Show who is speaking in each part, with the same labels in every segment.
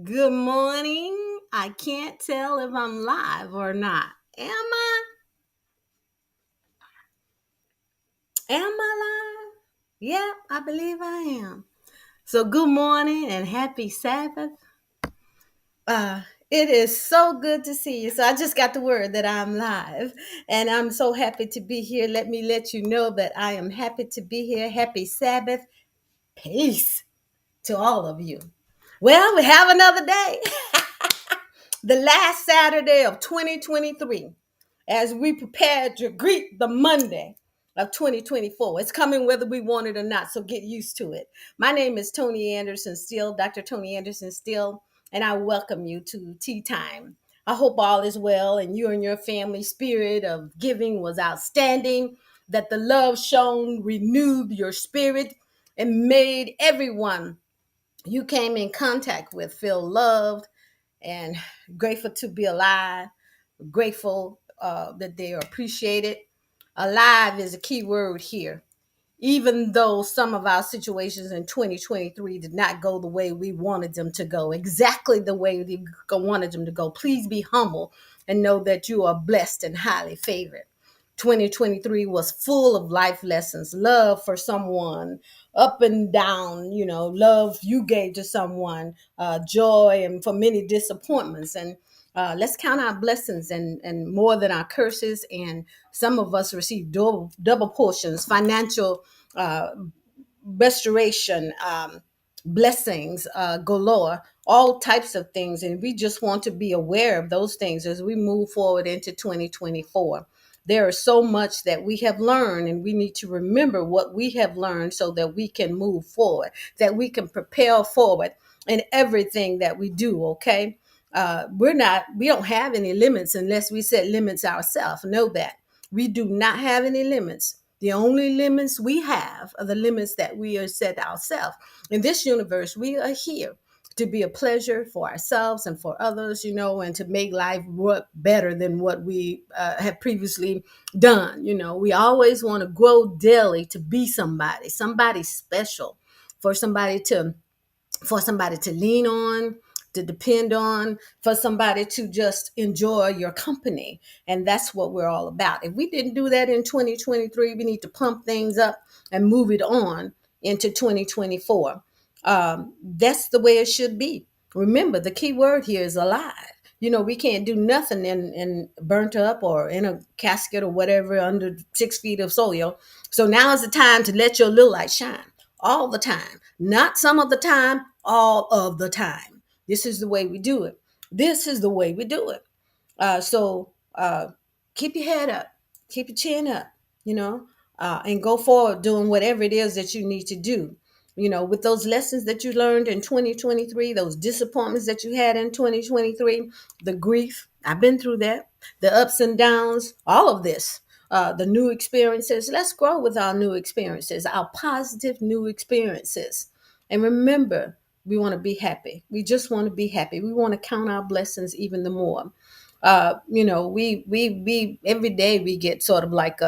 Speaker 1: Good morning. I can't tell if I'm live or not. Am I? Am I live? Yeah, I believe I am. So, good morning and happy Sabbath. Uh, it is so good to see you. So, I just got the word that I'm live and I'm so happy to be here. Let me let you know that I am happy to be here. Happy Sabbath. Peace to all of you. Well, we have another day. The last Saturday of 2023 as we prepare to greet the Monday of 2024. It's coming whether we want it or not, so get used to it. My name is Tonie Anderson-Steele, Dr. Tonie Anderson-Steele, and I welcome you to Tea Time. I hope all is well and you and your family spirit of giving was outstanding, that the love shown renewed your spirit and made everyone you came in contact with feel loved and grateful to be alive, grateful that they are appreciated. Alive is a key word here. Even though some of our situations in 2023 did not go the way we wanted them to go, exactly the way we wanted them to go, please be humble and know that you are blessed and highly favored. 2023 was full of life lessons, love for someone, up and down, love you gave to someone, joy, and for many disappointments. And let's count our blessings and more than our curses. And some of us received double portions, financial uh, restoration, blessings galore, all types of things. And we just want to be aware of those things as we move forward into 2024. There is so much that we have learned, and we need to remember what we have learned so that we can move forward, that we can propel forward in everything that we do. Okay. We don't have any limits unless we set limits ourselves. Know that we do not have any limits. The only limits we have are the limits that we are set ourselves. In this universe, we are here to be a pleasure for ourselves and for others, and to make life work better than what we have previously done. We always want to grow daily to be somebody special, for somebody to lean on, to depend on, for somebody to just enjoy your company. And that's what we're all about. If we didn't do that in 2023, we need to pump things up and move it on into 2024. That's the way it should be. Remember, the key word here is alive. We can't do nothing in burnt up or in a casket or whatever under 6 feet of soil. So now is the time to let your little light shine all the time, not some of the time, all of the time. This is the way we do it. This is the way we do it. So keep your head up, keep your chin up, and go forward doing whatever it is that you need to do. With those lessons that you learned in 2023, those disappointments that you had in 2023, the grief, I've been through that, the ups and downs, all of this, the new experiences. Let's grow with our new experiences, our positive new experiences. And remember, we want to be happy. We just want to be happy. We want to count our blessings even the more. We every day we get sort of like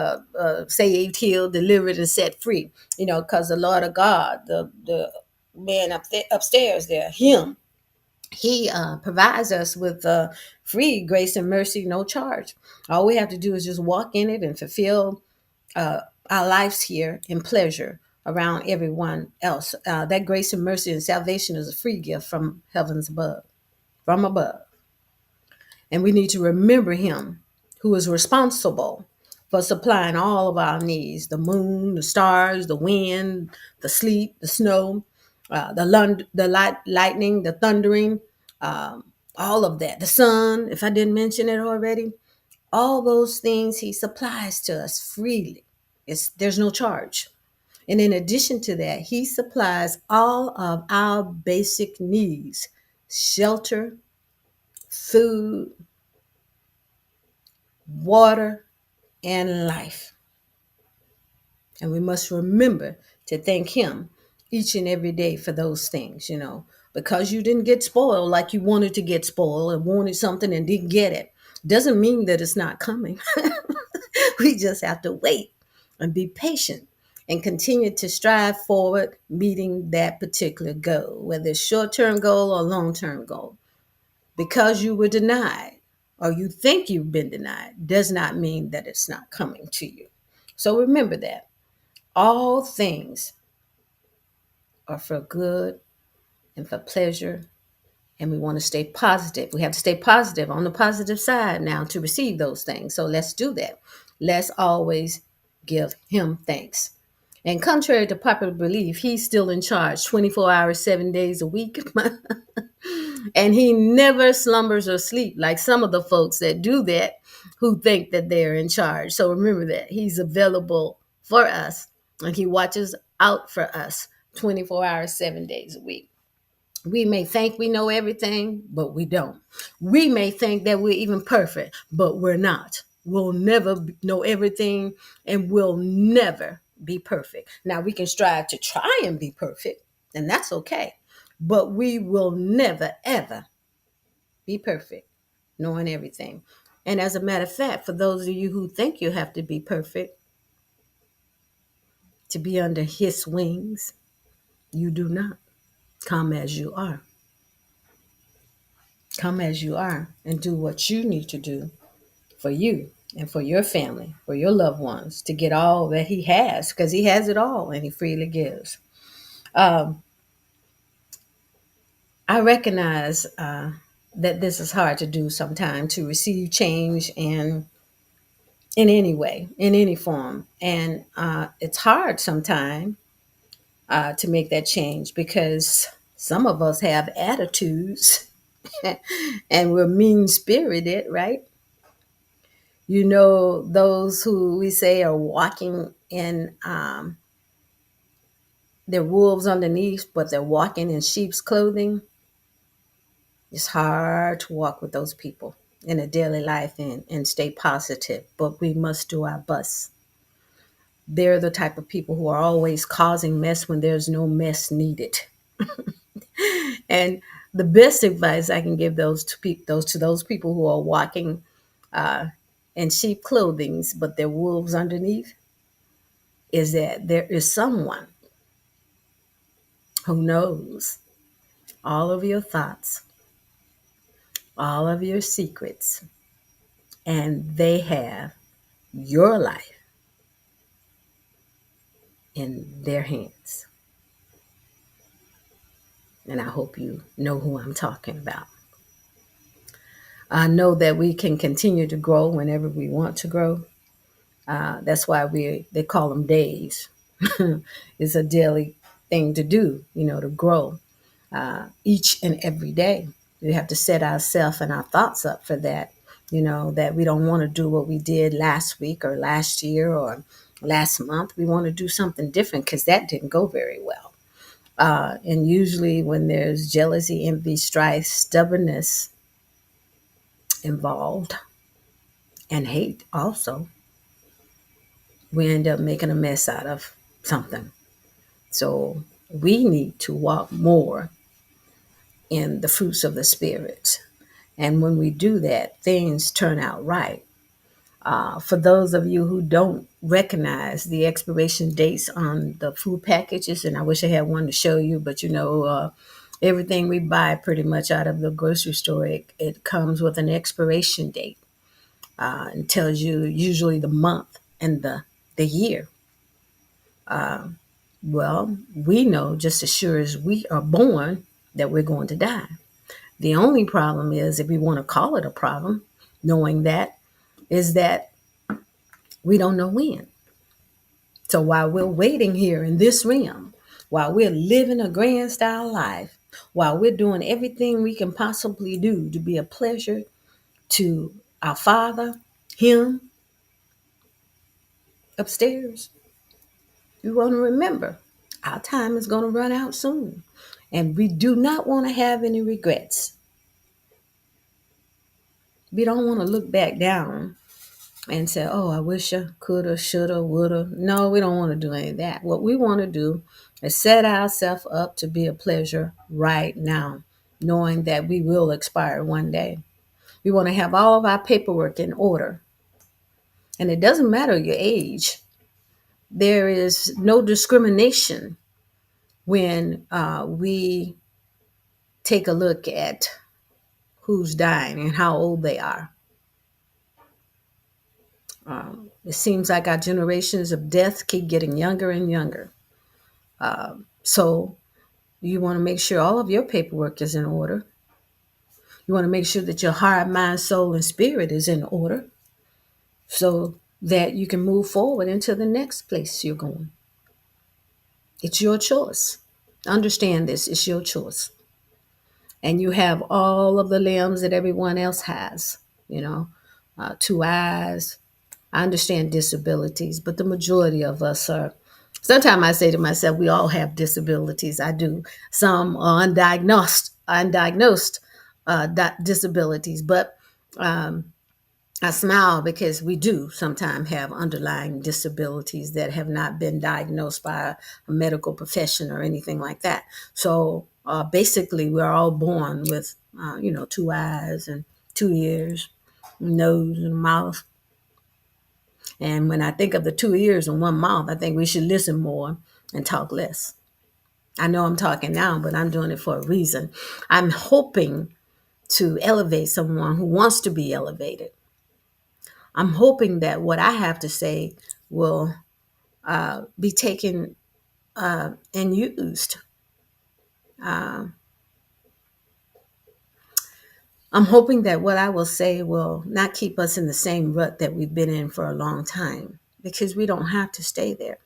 Speaker 1: saved, healed, delivered, and set free. Because the Lord of God, the man upstairs there, Him, He provides us with free grace and mercy, no charge. All we have to do is just walk in it and fulfill uh, our lives here in pleasure around everyone else. That grace and mercy and salvation is a free gift from heavens above, from above. And we need to remember Him who is responsible for supplying all of our needs: the moon, the stars, the wind, the sleet, the snow, lightning, the thundering, all of that. The sun, if I didn't mention it already, all those things He supplies to us freely. There's no charge. And in addition to that, He supplies all of our basic needs: shelter, food, water, and life. And we must remember to thank Him each and every day for those things, because you didn't get spoiled like you wanted to get spoiled and wanted something and didn't get it. Doesn't mean that it's not coming. We just have to wait and be patient and continue to strive forward meeting that particular goal, whether it's short-term goal or long-term goal. Because you were denied or you think you've been denied does not mean that it's not coming to you. So remember that all things are for good and for pleasure, and we want to stay positive. We have to stay positive on the positive side now to receive those things. So let's do that. Let's always give him thanks. And contrary to popular belief, he's still in charge 24 hours, 7 days a week. And he never slumbers or sleep like some of the folks that do that who think that they're in charge. So remember that he's available for us and he watches out for us 24 hours, 7 days a week. We may think we know everything, but we don't. We may think that we're even perfect, but we're not. We'll never know everything and we'll never be perfect. Now, we can strive to try and be perfect, and that's okay. But we will never, ever be perfect, knowing everything. And as a matter of fact, for those of you who think you have to be perfect to be under his wings, you do not. Come as you are. Come as you are and do what you need to do for you and for your family, for your loved ones, to get all that he has, because he has it all and he freely gives. Um, I recognize that this is hard to do sometimes, to receive change in any way, in any form. And it's hard sometimes to make that change because some of us have attitudes and we're mean spirited, right? You know, those who we say are walking in, they're wolves underneath, but they're walking in sheep's clothing. It's hard to walk with those people in a daily life and stay positive, but we must do our best. They're the type of people who are always causing mess when there's no mess needed. And the best advice I can give those people who are walking in sheep clothings, but they're wolves underneath, is that there is someone who knows all of your thoughts, all of your secrets, and they have your life in their hands. And I hope you know who I'm talking about. I know that we can continue to grow whenever we want to grow. That's why they call them days. It's a daily thing to do, to grow each and every day. We have to set ourselves and our thoughts up for that, that we don't want to do what we did last week or last year or last month. We want to do something different because that didn't go very well. And usually when there's jealousy, envy, strife, stubbornness involved, and hate also, we end up making a mess out of something. So we need to walk more in the fruits of the Spirit. And when we do that, things turn out right. For those of you who don't recognize the expiration dates on the food packages, and I wish I had one to show you, but everything we buy pretty much out of the grocery store, it comes with an expiration date and tells you usually the month and the year. Well, we know just as sure as we are born that we're going to die. The only problem is, if we want to call it a problem, knowing that, is that we don't know when. So while we're waiting here in this realm, while we're living a grand style life, while we're doing everything we can possibly do to be a pleasure to our Father, Him upstairs, we want to remember our time is going to run out soon. And we do not want to have any regrets. We don't want to look back down and say, oh, I wish I coulda, shoulda, woulda. No, we don't want to do any of that. What we want to do is set ourselves up to be a pleasure right now, knowing that we will expire one day. We want to have all of our paperwork in order. And it doesn't matter your age. There is no discrimination when we take a look at who's dying and how old they are. It seems like our generations of death keep getting younger and younger. So you want to make sure all of your paperwork is in order. You want to make sure that your heart, mind, soul, and spirit is in order so that you can move forward into the next place you're going. It's your choice. Understand this, it's your choice. And you have all of the limbs that everyone else has, you know, two eyes. I understand disabilities, but the majority of us are. Sometimes I say to myself, we all have disabilities. I do. Some are undiagnosed disabilities, but I smile because we do sometimes have underlying disabilities that have not been diagnosed by a medical profession or anything like that. So basically, we're all born with, two eyes and two ears, nose and mouth. And when I think of the two ears and one mouth, I think we should listen more and talk less. I know I'm talking now, but I'm doing it for a reason. I'm hoping to elevate someone who wants to be elevated. I'm hoping that what I have to say will be taken and used. I'm hoping that what I will say will not keep us in the same rut that we've been in for a long time, because we don't have to stay there.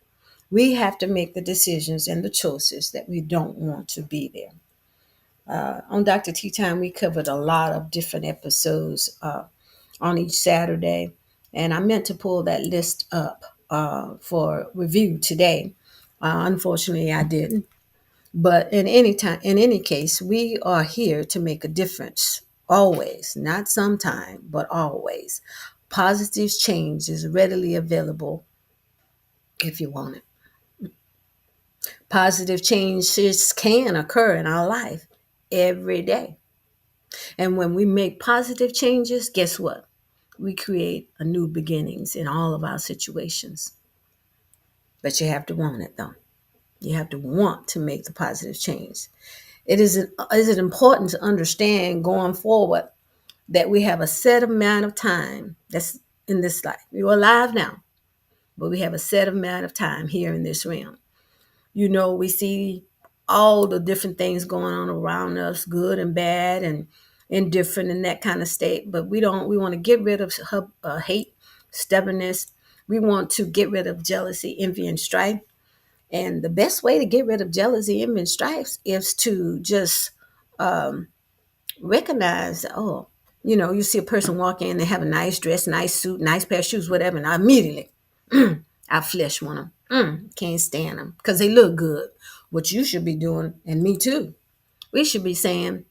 Speaker 1: We have to make the decisions and the choices that we don't want to be there. On Dr. Tea Time, we covered a lot of different episodes on each Saturday, and I meant to pull that list up for review today. Unfortunately, I didn't. But in any case, we are here to make a difference. Always, not sometime, but always. Positive change is readily available if you want it. Positive changes can occur in our life every day. And when we make positive changes, guess what? We create a new beginnings in all of our situations. But you have to want it though. You have to want to make the positive change. Is it important to understand going forward that we have a set amount of time that's in this life. We're alive now, but we have a set amount of time here in this realm. We see all the different things going on around us, good and bad and indifferent in that kind of state. But we want to get rid of hate, stubbornness. We want to get rid of jealousy, envy, and strife. And the best way to get rid of jealousy, envy, and strife is to just recognize, you see a person walk in, they have a nice dress, nice suit, nice pair of shoes, whatever, and I immediately, our flesh want them. Can't stand them because they look good. What you should be doing, and me too, we should be saying,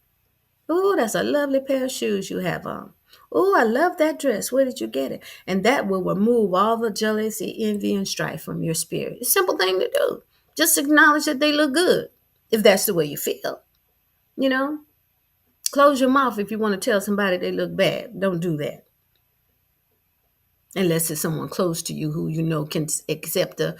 Speaker 1: oh, that's a lovely pair of shoes you have on. Oh, I love that dress. Where did you get it? And that will remove all the jealousy, envy, and strife from your spirit. It's a simple thing to do. Just acknowledge that they look good if that's the way you feel. You know, close your mouth if you want to tell somebody they look bad. Don't do that. Unless it's someone close to you who you know can accept the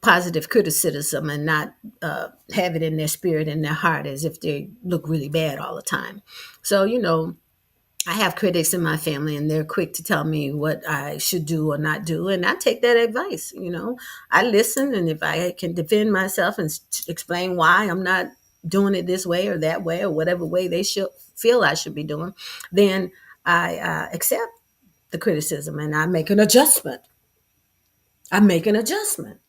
Speaker 1: positive criticism and not have it in their spirit and their heart as if they look really bad all the time. So, I have critics in my family and they're quick to tell me what I should do or not do. And I take that advice. I listen, and if I can defend myself and explain why I'm not doing it this way or that way or whatever way they should feel I should be doing, then I accept the criticism and I make an adjustment. I make an adjustment.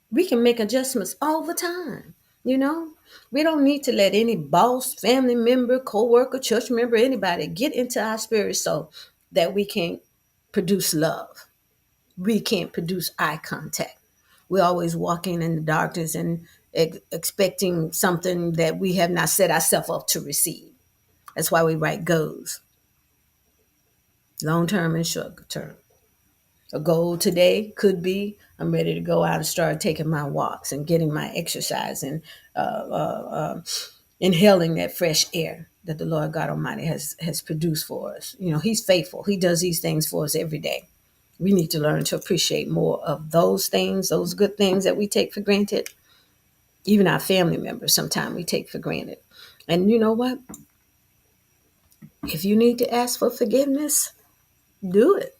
Speaker 1: We can make adjustments all the time. You know, we don't need to let any boss, family member, co-worker, church member, anybody get into our spirit so that we can't produce love. We can't produce eye contact. We're always walking in the darkness and expecting something that we have not set ourselves up to receive. That's why we write goals, long term and short term. A goal today could be I'm ready to go out and start taking my walks and getting my exercise and inhaling that fresh air that the Lord God Almighty has produced for us. He's faithful. He does these things for us every day. We need to learn to appreciate more of those things, those good things that we take for granted. Even our family members, sometimes we take for granted. And you know what? If you need to ask for forgiveness, do it.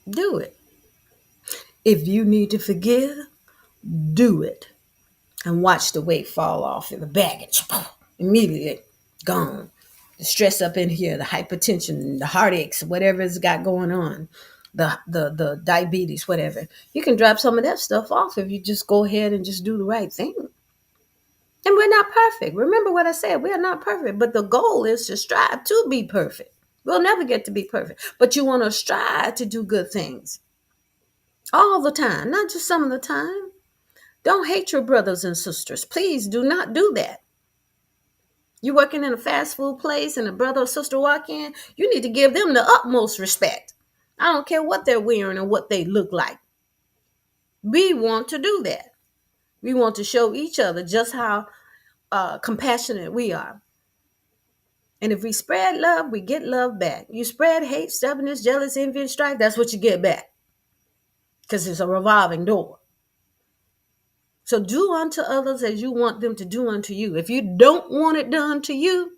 Speaker 1: Do it. If you need to forgive, do it. And watch the weight fall off in the baggage. Immediately gone. The stress up in here, the hypertension, the heartaches, whatever's got going on, the diabetes, whatever. You can drop some of that stuff off if you just go ahead and just do the right thing. And we're not perfect. Remember what I said. We are not perfect. But the goal is to strive to be perfect. We'll never get to be perfect. But you want to strive to do good things all the time, not just some of the time. Don't hate your brothers and sisters. Please do not do that. You working in a fast food place and a brother or sister walk in, you need to give them the utmost respect. I don't care what they're wearing or what they look like. We want to do that. We want to show each other just how compassionate we are. And if we spread love, we get love back. You spread hate, stubbornness, jealous, envy, and strife, that's what you get back. Because it's a revolving door. So do unto others as you want them to do unto you. If you don't want it done to you,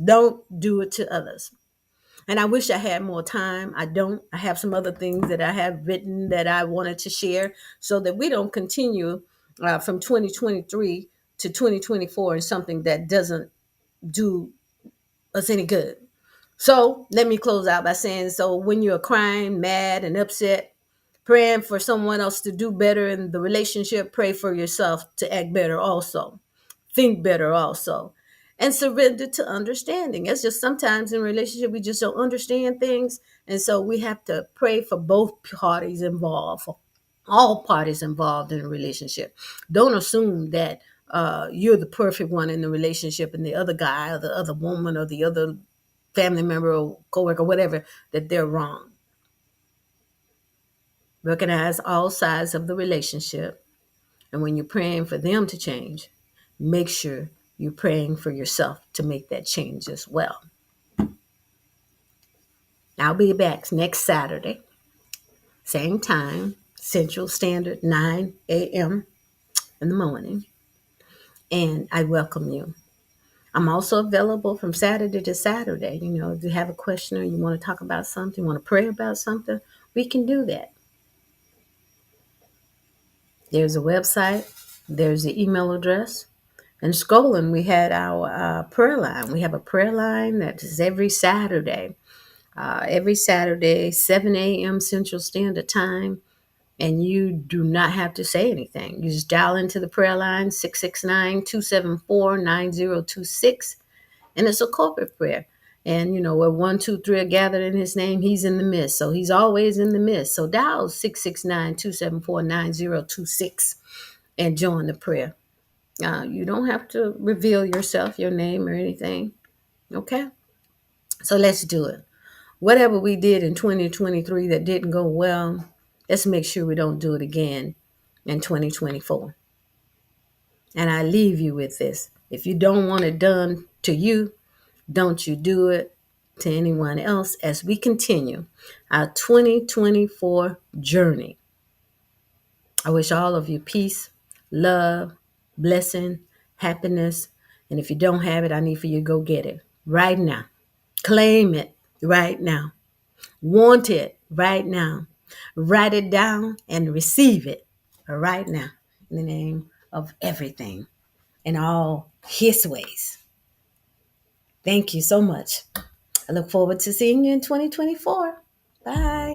Speaker 1: don't do it to others. And I wish I had more time. I don't. I have some other things that I have written that I wanted to share so that we don't continue from 2023 to 2024 in something that doesn't do us any good. So let me close out by saying, so when you're crying, mad, and upset, praying for someone else to do better in the relationship, pray for yourself to act better also. Think better also. And surrender to understanding. It's just sometimes in relationship, we just don't understand things. And so we have to pray for both parties involved, for all parties involved in a relationship. Don't assume that you're the perfect one in the relationship and the other guy or the other woman or the other family member or coworker, whatever, that they're wrong. Recognize all sides of the relationship. And when you're praying for them to change, make sure you're praying for yourself to make that change as well. I'll be back next Saturday, same time, Central Standard, 9 a.m. in the morning. And I welcome you. I'm also available from Saturday to Saturday. You know, if you have a question or you want to talk about something, want to pray about something, we can do that. There's a website, there's the email address. In Scotland, we had our prayer line. We have a prayer line that is every Saturday, 7 a.m. Central Standard Time. And you do not have to say anything. You just dial into the prayer line, 669-274-9026. And it's a corporate prayer. And, you know, where 1, 2, 3 are gathered in his name, he's in the midst. So he's always in the midst. So dial 669-274-9026 and join the prayer. You don't have to reveal yourself, your name or anything. Okay? So let's do it. Whatever we did in 2023 that didn't go well, let's make sure we don't do it again in 2024. And I leave you with this. If you don't want it done to you, don't you do it to anyone else as we continue our 2024 journey. I wish all of you peace, love, blessing, happiness. And if you don't have it, I need for you to go get it right now. Claim it right now. Want it right now. Write it down and receive it right now in the name of everything and all his ways. Thank you so much. I look forward to seeing you in 2024. Bye.